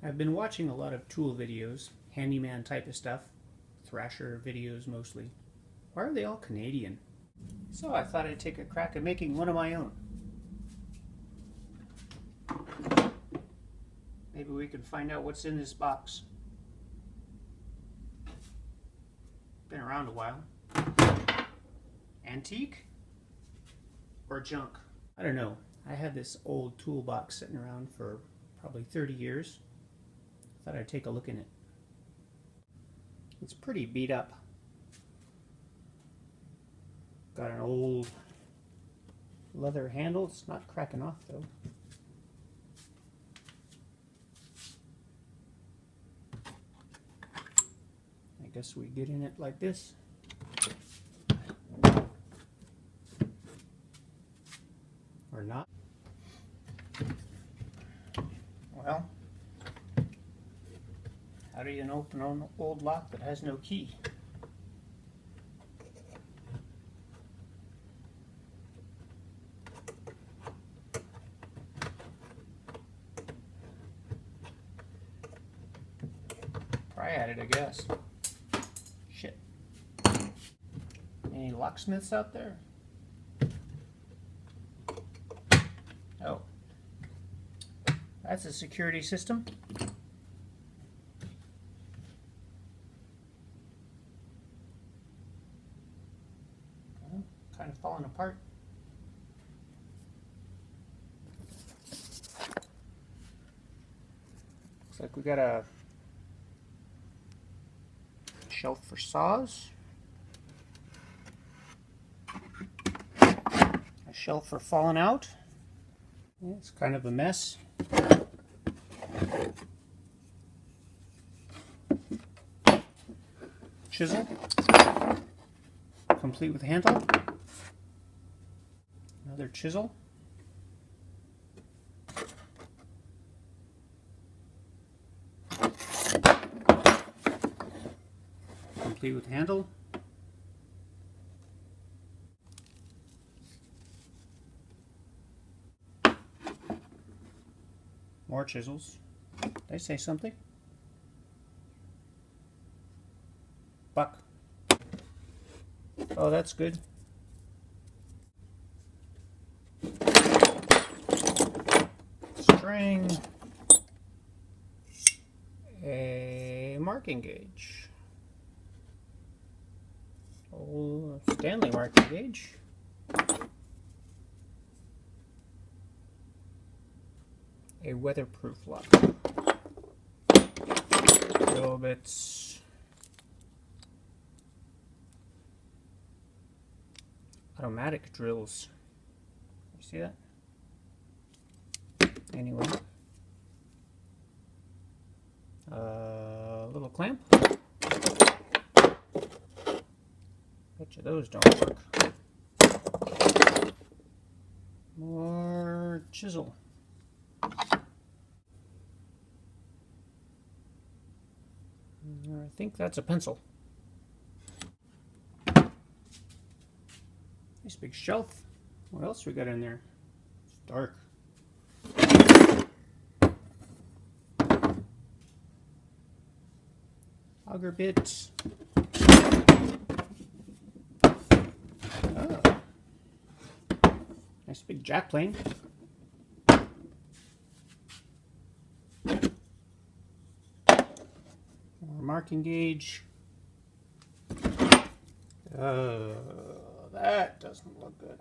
I've been watching a lot of tool videos, handyman type of stuff, Thrasher videos mostly. Why are they all Canadian? So I thought I'd take a crack at making one of my own. Maybe we can find out what's in this box. Been around a while. Antique? Or junk? I don't know. I had this old toolbox sitting around for probably 30 years. Thought I'd take a look in it. It's pretty beat up. Got an old leather handle. It's not cracking off though. I guess we get in it like this. Or not. Well, how do you open an old lock that has no key? Pry at it, I guess. Shit. Any locksmiths out there? Oh. That's a security system. Well, kind of falling apart. Looks like we got a shelf for saws, a shelf for falling out. Yeah, it's kind of a mess. Chisel, complete with handle. Another chisel. Complete with handle. More chisels. Did I say something? Buck. Oh, that's good. String. A marking gauge. Oh, Stanley marking gauge. A weatherproof lock. Drill bits. Automatic drills. You see that? Anyway. Little clamp. Bet you those don't work. More chisel. I think that's a pencil. Nice big shelf. What else we got in there? It's dark. Auger bit. Oh. Nice big jack plane. Marking gauge. That doesn't look good.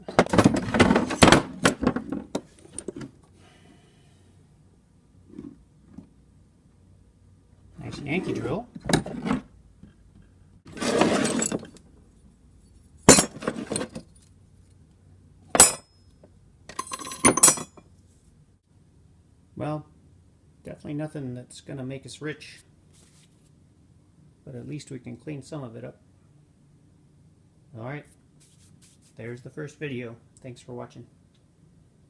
Nice Yankee drill. Well, definitely nothing that's gonna make us rich. But at least we can clean some of it up. Alright, there's the first video. Thanks for watching.